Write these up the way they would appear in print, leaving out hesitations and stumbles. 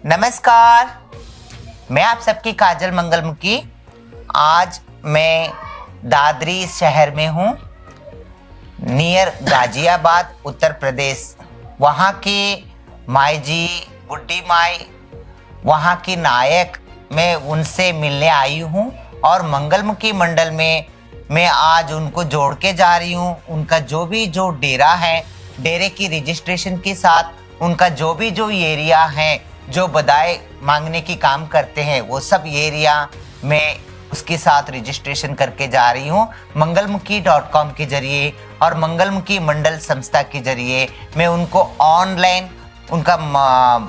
नमस्कार, मैं आप सबकी काजल मंगलमुखी। आज मैं दादरी शहर में हूँ, नियर गाजियाबाद, उत्तर प्रदेश। वहाँ की माई जी, बुड्ढी माई, वहाँ की नायक, मैं उनसे मिलने आई हूँ और मंगलमुखी मंडल में मैं आज उनको जोड़ के जा रही हूँ। उनका जो डेरा है, डेरे की रजिस्ट्रेशन के साथ उनका जो एरिया है, जो बधाई मांगने की काम करते हैं, वो सब एरिया में उसके साथ रजिस्ट्रेशन करके जा रही हूँ। मंगलमुखी.com के जरिए और मंगलमुखी मंडल संस्था के जरिए मैं उनको ऑनलाइन उनका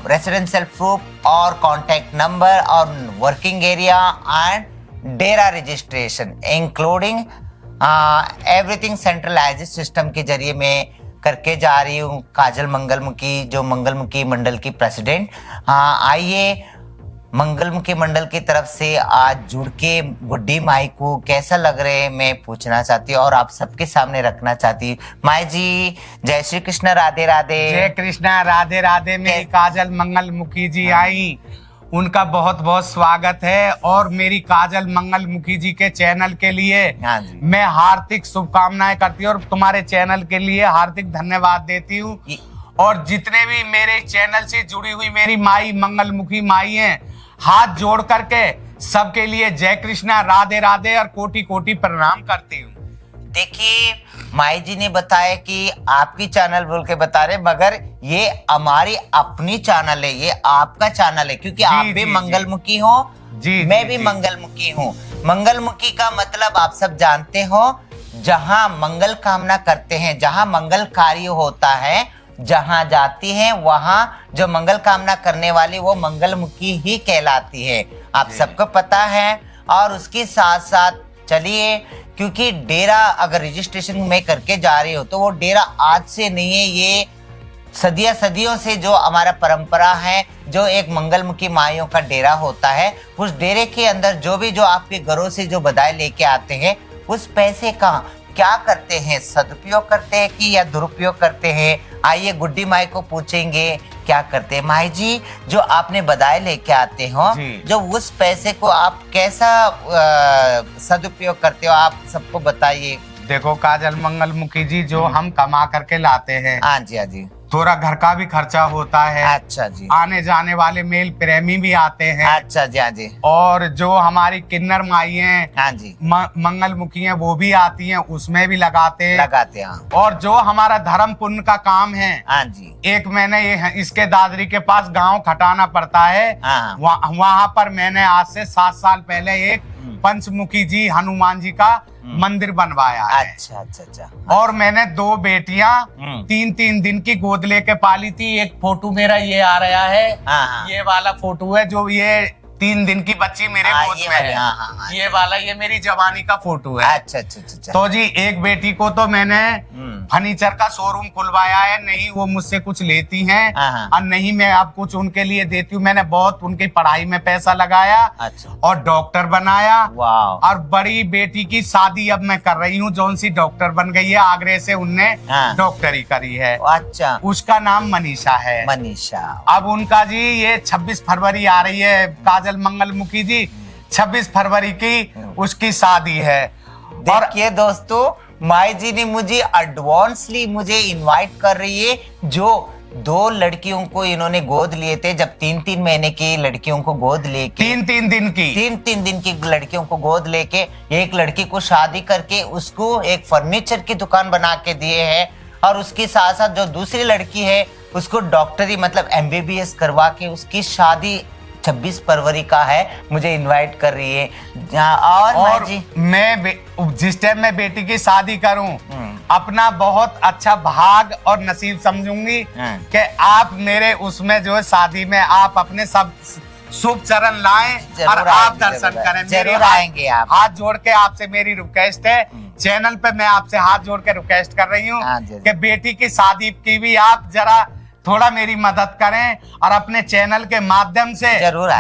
रेसिडेंशियल प्रूफ और कॉन्टैक्ट नंबर और working area and Dera registration including everything centralised system के जरिए मैं करके जा रही हूँ। काजल मंगलमुखी, जो मंगलमुखी मंडल की प्रेसिडेंट। आइए, मंगलमुखी मंडल की तरफ से आज जुड़ के बुड्ढी माई को कैसा लग रहे हैं मैं पूछना चाहती हूँ और आप सबके सामने रखना चाहती हूँ। माई जी, जय श्री कृष्ण, राधे राधे। जय कृष्णा, राधे राधे। मेरी काजल मंगलमुखी जी आई, उनका बहुत बहुत स्वागत है। और मेरी काजल मंगलमुखी जी के चैनल के लिए मैं हार्दिक शुभकामनाएं करती हूँ और तुम्हारे चैनल के लिए हार्दिक धन्यवाद देती हूँ। और जितने भी मेरे चैनल से जुड़ी हुई मेरी माई मंगलमुखी माई हैं, हाथ जोड़ करके सबके लिए जय कृष्णा, राधे राधे और कोटि कोटि प्रणाम करती हूँ। देखिए, माई जी ने बताया कि आपकी चैनल बोल के बता रहे, मगर ये हमारी अपनी चैनल है, ये आपका चैनल है, क्योंकि आप भी मंगलमुखी हो, मैं भी मंगलमुखी हूँ। मंगलमुखी का मतलब आप सब जानते हो, जहाँ मंगल कामना करते हैं, जहाँ मंगल कार्य होता है, जहाँ जाती है वहाँ जो मंगल कामना करने वाली वो मंगलमुखी ही कहलाती है। आप सबको पता है। और उसके साथ साथ चलिए, क्योंकि डेरा अगर रजिस्ट्रेशन में करके जा रही हो तो वो डेरा आज से नहीं है, ये सदियों से जो हमारा परंपरा है, जो एक मंगलमुखी माइयों का डेरा होता है, उस डेरे के अंदर जो आपके घरों से जो बधाई लेके आते हैं, उस पैसे का क्या करते हैं, सदुपयोग करते हैं कि या दुरुपयोग करते हैं। आइए गुड्डी माई को पूछेंगे क्या करते हैं। माई जी, जो आपने बधाई लेके आते हो, जो उस पैसे को आप कैसा सदुपयोग करते हो, आप सबको बताइए। देखो काजल मंगलमुखी जी, जो हम कमा करके लाते हैं, हाँ जी, हाँ जी, थोड़ा घर का भी खर्चा होता है। अच्छा जी। आने जाने वाले मेल प्रेमी भी आते हैं। अच्छा जी, हाँ जी। और जो हमारी किन्नर माई हैं, हाँ जी, मंगलमुखी हैं, वो भी आती हैं, उसमें भी लगाते हैं। और जो हमारा धर्म पुण्य का काम है, हाँ जी, एक मैंने इसके दादरी के पास गांव खटाना पड़ता है, वहां पर मैंने आज से 7 साल पहले एक पंचमुखी जी हनुमान जी का मंदिर बनवाया है। अच्छा। और मैंने 2 बेटियां 3 दिन की गोद लेके पाली थी। एक फोटो मेरा ये आ रहा है, ये वाला फोटो है, जो ये 3 दिन की बच्ची मेरे गोद में है। ये वाला ये मेरी जवानी का फोटो है। अच्छा। तो जी, एक बेटी को तो मैंने फर्नीचर का शोरूम खुलवाया है, नहीं वो मुझसे कुछ लेती हैं और नहीं मैं अब कुछ उनके लिए देती हूँ। मैंने बहुत उनकी पढ़ाई में पैसा लगाया और डॉक्टर बनाया। और बड़ी बेटी की शादी अब मैं कर रही हूँ, जो सी डॉक्टर बन गई है, आगरे से उनने डॉक्टरी करी है। अच्छा, उसका नाम मनीषा है। मनीषा। अब उनका जी ये 26 फरवरी आ रही है, काजल मंगलमुखी जी, 26 फरवरी की उसकी शादी है। देखिए दोस्तों, माई जी ने मुझे एडवांसली इनवाइट कर रही है। जो 2 लड़कियों को इन्होंने गोद लिए थे, जब 3 महीने की लड़कियों को गोद लेके, 3 दिन की लड़कियों को गोद लेके, एक लड़की को शादी करके उसको एक फर्नीचर की दुकान बना के दिए है। और उसके साथ साथ जो दूसरी लड़की है, उसको डॉक्टरी मतलब MBBS करवा के उसकी शादी 26 फरवरी का है, मुझे इनवाइट कर रही है। और मैं जिस टाइम मैं बेटी की शादी करूं, अपना बहुत अच्छा भाग और नसीब समझूंगी कि आप मेरे उसमें जो है शादी में आप अपने सब शुभ चरण लाएं और आप दर्शन करें। जरूर आएंगे आप। हाथ जोड़ के आपसे मेरी रिक्वेस्ट है, चैनल पे मैं आपसे हाथ जोड़ के रिक्वेस्ट कर रही हूँ कि बेटी की शादी की भी आप जरा थोड़ा मेरी मदद करें और अपने चैनल के माध्यम से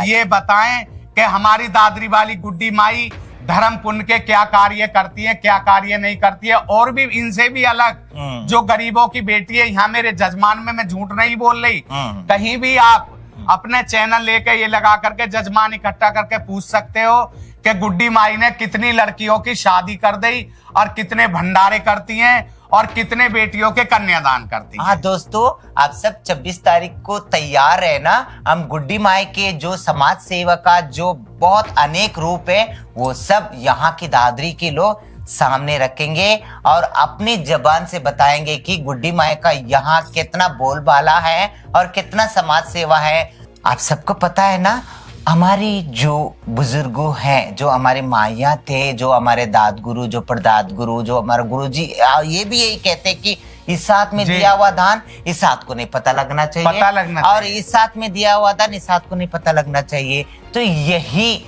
ये बताएं कि हमारी दादरी वाली गुड्डी माई धर्म पुण्य के क्या कार्य करती है, क्या कार्य नहीं करती है। और भी इनसे भी अलग जो गरीबों की बेटी है, यहाँ मेरे जजमान में मैं झूठ नहीं बोल रही, कहीं भी आप अपने चैनल लेके ये लगा करके जजमान इकट्ठा करके पूछ सकते हो कि गुड्डी माई ने कितनी लड़कियों की शादी कर दी और कितने भंडारे करती हैं और कितने बेटियों के कन्यादान करती हैं। हाँ दोस्तों, आप सब 26 तारीख को तैयार है ना। हम गुड्डी माई के जो समाज सेवा का जो बहुत अनेक रूप है वो सब यहाँ की दादरी के लोग सामने रखेंगे और अपनी जबान से बताएंगे कि गुड्डी माई का यहाँ कितना बोलबाला है और कितना समाज सेवा है। आप सबको पता है ना, हमारी जो बुजुर्गों हैं, जो हमारे माया थे, जो हमारे दाद गुरु, जो परदाद गुरु, जो हमारे गुरु जी, ये भी यही कहते हैं कि इस हाथ में दिया हुआ धान इस हाथ को नहीं पता लगना चाहिए, और इस हाथ में दिया हुआ धान इस हाथ को नहीं पता लगना चाहिए। तो यही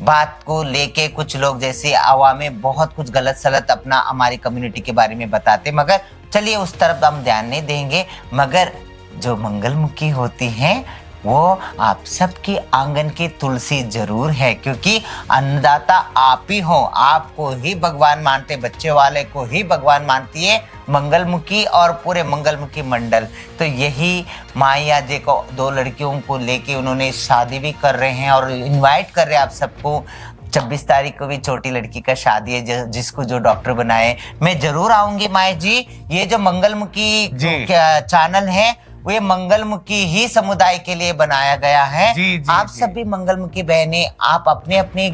बात को लेके कुछ लोग जैसे आवामें बहुत कुछ गलत सलत अपना हमारी कम्युनिटी के बारे में बताते, मगर चलिए उस तरफ हम ध्यान नहीं देंगे। मगर जो मंगलमुखी होती हैं वो आप सबकी आंगन की तुलसी जरूर है, क्योंकि अन्नदाता आप ही हो, आपको ही भगवान मानते, बच्चे वाले को ही भगवान मानती है मंगलमुखी और पूरे मंगलमुखी मंडल। तो यही माया जी को 2 लड़कियों को लेके उन्होंने शादी भी कर रहे हैं और इनवाइट कर रहे हैं आप सबको। 26 तारीख को भी छोटी लड़की का शादी है जिसको जो डॉक्टर बनाए, मैं जरूर आऊंगी माया जी। ये जो मंगलमुखी चैनल है वो ये मंगलमुखी ही समुदाय के लिए बनाया गया है। आप सभी मंगलमुखी बहनें, आप अपने अपने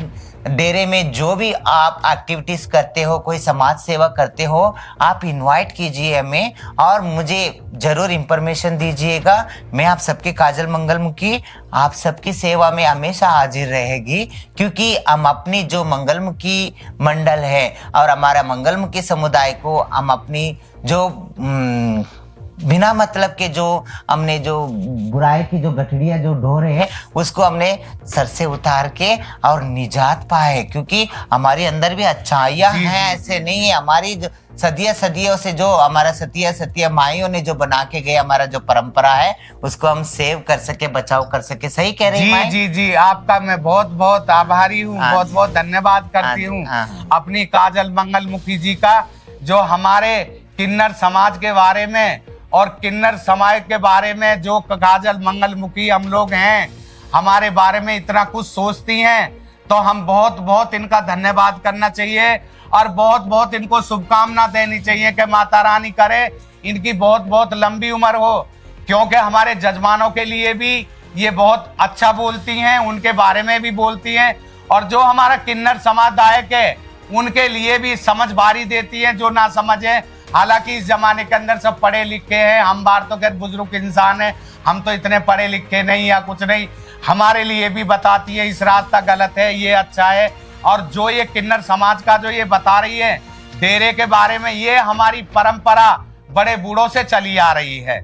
डेरे में जो भी आप एक्टिविटीज करते हो, कोई समाज सेवा करते हो, आप इनवाइट कीजिए हमें और मुझे जरूर इंफॉर्मेशन दीजिएगा। मैं आप सबके काजल मंगलमुखी आप सबकी सेवा में हमेशा हाजिर रहेगी, क्योंकि हम अपनी जो मंगलमुखी मंडल है और हमारा मंगलमुखी समुदाय को हम अपनी जो बिना मतलब के जो हमने जो बुराई की जो गठड़ियां जो ढोरे हैं उसको हमने सर से उतार के और निजात पाए, क्योंकि हमारे अंदर भी अच्छाइयां हैं, ऐसे नहीं है। हमारी जो सदियों से जो हमारा सतिया माइयों ने जो बना के गए, हमारा जो परंपरा है उसको हम सेव कर सके, बचाव कर सके। सही कह रही हैं? जी, आपका मैं बहुत बहुत आभारी हूँ, बहुत बहुत धन्यवाद करती हूँ अपनी काजल मंगलमुखी जी का, जो हमारे किन्नर समाज के बारे में और किन्नर समाज के बारे में जो काजल मंगलमुखी हम लोग हैं, हमारे बारे में इतना कुछ सोचती हैं। तो हम बहुत बहुत इनका धन्यवाद करना चाहिए और बहुत बहुत इनको शुभकामना देनी चाहिए कि माता रानी करे इनकी बहुत बहुत लंबी उम्र हो, क्योंकि हमारे जजमानों के लिए भी ये बहुत अच्छा बोलती हैं, उनके बारे में भी बोलती हैं, और जो हमारा किन्नर समादायक है उनके लिए भी समझ बारी देती है जो ना समझे। हालांकि इस जमाने के अंदर सब पढ़े लिखे हैं, हम बार तो खैर बुजुर्ग इंसान हैं, हम तो इतने पढ़े लिखे नहीं या कुछ नहीं, हमारे लिए भी बताती है इस रास्ता गलत है, ये अच्छा है। और जो ये किन्नर समाज का जो ये बता रही है डेरे के बारे में, ये हमारी परंपरा बड़े बूढ़ों से चली आ रही है।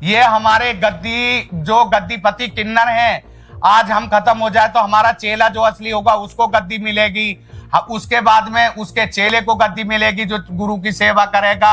ये हमारे गद्दीपति किन्नर हैं, आज हम खत्म हो जाए तो हमारा चेला जो असली होगा उसको गद्दी मिलेगी, उसके बाद में उसके चेले को गद्दी मिलेगी जो गुरु की सेवा करेगा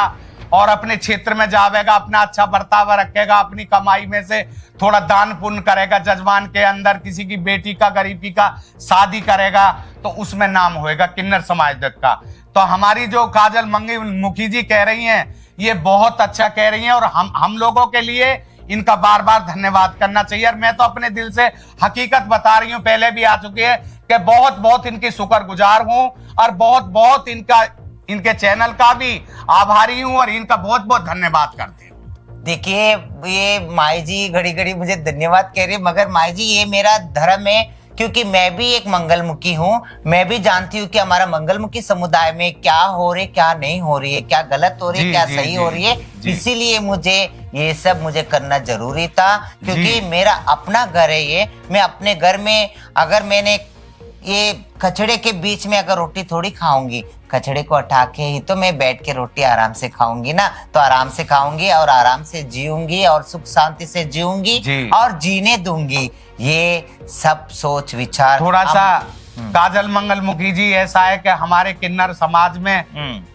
और अपने क्षेत्र में जावेगा, अपना अच्छा बर्ताव रखेगा, अपनी कमाई में से थोड़ा दान पुण्य करेगा, जजमान के अंदर किसी की बेटी का गरीबी का शादी करेगा तो उसमें नाम होएगा किन्नर समाज का। तो हमारी जो काजल मंगलमुखी जी कह रही हैं ये बहुत अच्छा कह रही हैं और हम लोगों के लिए इनका बार बार धन्यवाद करना चाहिए। और मैं तो अपने दिल से हकीकत बता रही हूँ, पहले भी आ चुकी है कि बहुत बहुत इनकी शुक्रगुजार हूँ और बहुत बहुत इनके चैनल का भी आभारी हूँ और इनका बहुत बहुत धन्यवाद करती हूँ। देखिए ये माई जी घड़ी घड़ी मुझे धन्यवाद कह रही है, मगर माई जी ये मेरा धर्म है, क्योंकि मैं भी एक मंगलमुखी हूँ। मैं भी जानती हूँ कि हमारा मंगलमुखी समुदाय में क्या हो रही, क्या नहीं हो रही है, क्या गलत हो रही है, क्या सही हो रही है। इसीलिए मुझे ये सब मुझे करना जरूरी था, क्योंकि मेरा अपना घर है ये। मैं अपने घर में अगर मैंने ये कचड़े के बीच में अगर रोटी थोड़ी खाऊंगी, कचड़े को हटा के ही तो मैं बैठ के रोटी आराम से खाऊंगी ना। तो आराम से खाऊंगी और आराम से जीऊंगी और सुख शांति से जीऊंगी और जीने दूंगी। ये सब सोच विचार थोड़ा सा काजल मंगलमुखी जी ऐसा है कि हमारे किन्नर समाज में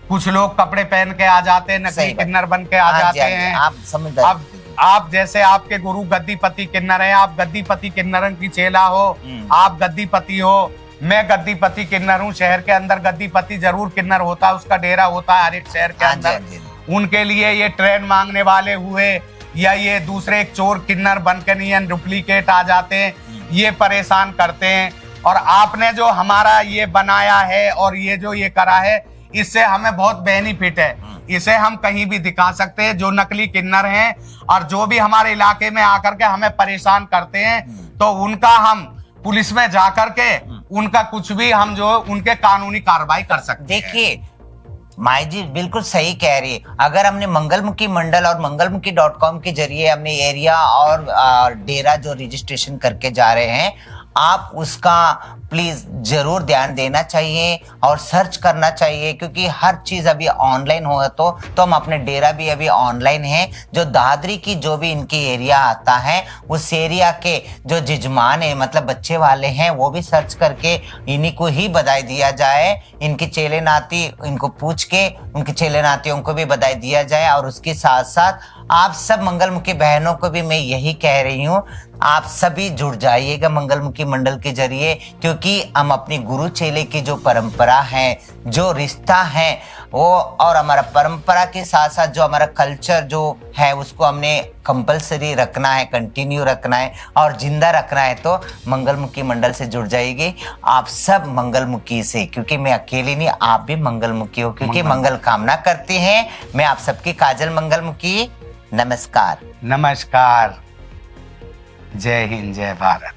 कुछ लोग कपड़े पहन के आ जाते हैं, नकली किन्नर बन के आ जाते हैं। आप समझदार, आप जैसे आपके गुरु गद्दीपति किन्नर है, आप गद्दीपति किन्नरन की चेला हो, आप गद्दीपति हो, मैं गद्दीपति किन्नर हूँ। शहर के अंदर गद्दीपति जरूर किन्नर होता है, उसका डेरा होता है हर एक शहर के अंदर। उनके लिए ये ट्रेन मांगने वाले हुए या ये दूसरे एक चोर किन्नर बनकर नहीं डुप्लीकेट आ जाते हैं, ये परेशान करते हैं। और आपने जो हमारा ये बनाया है और ये जो ये करा है, इससे हमें बहुत बेनिफिट है। इसे हम कहीं भी दिखा सकते हैं। जो नकली किन्नर हैं और जो भी हमारे इलाके में आकर के हमें परेशान करते हैं, तो उनका हम पुलिस में जाकर के उनका कुछ भी हम जो उनके कानूनी कार्रवाई कर सकते हैं। देखिए माई जी बिल्कुल सही कह रही है। अगर हमने मंगलमुखी मंडल और मंगलमुखी.com के जरिए हमने एरिया और डेरा जो रजिस्ट्रेशन करके जा रहे हैं, आप उसका प्लीज जरूर ध्यान देना चाहिए और सर्च करना चाहिए, क्योंकि हर चीज अभी ऑनलाइन हो तो हम अपने डेरा भी अभी ऑनलाइन है। जो दादरी की जो भी इनकी एरिया आता है, उस एरिया के जो जजमान है मतलब बच्चे वाले हैं, वो भी सर्च करके इन्हीं को ही बधाई दिया जाए। इनके चेले नाती इनको पूछ के उनके चेले नातियों को भी बधाई दिया जाए। और उसके साथ साथ आप सब मंगलमुखी बहनों को भी मैं यही कह रही हूँ, आप सभी जुड़ जाइएगा मंगलमुखी मंडल के जरिए, क्योंकि हम अपनी गुरु चेले की जो परंपरा है, जो रिश्ता है वो, और हमारा परंपरा के साथ साथ जो हमारा कल्चर जो है उसको हमने कंपलसरी रखना है, कंटिन्यू रखना है और जिंदा रखना है। तो मंगलमुखी मंडल से जुड़ जाइए आप सब मंगलमुखी से, क्योंकि मैं अकेली नहीं, आप भी मंगलमुखी हो, क्योंकि मंगल कामना करते हैं। मैं आप सबकी काजल मंगलमुखी। नमस्कार। नमस्कार। जय हिंद, जय भारत।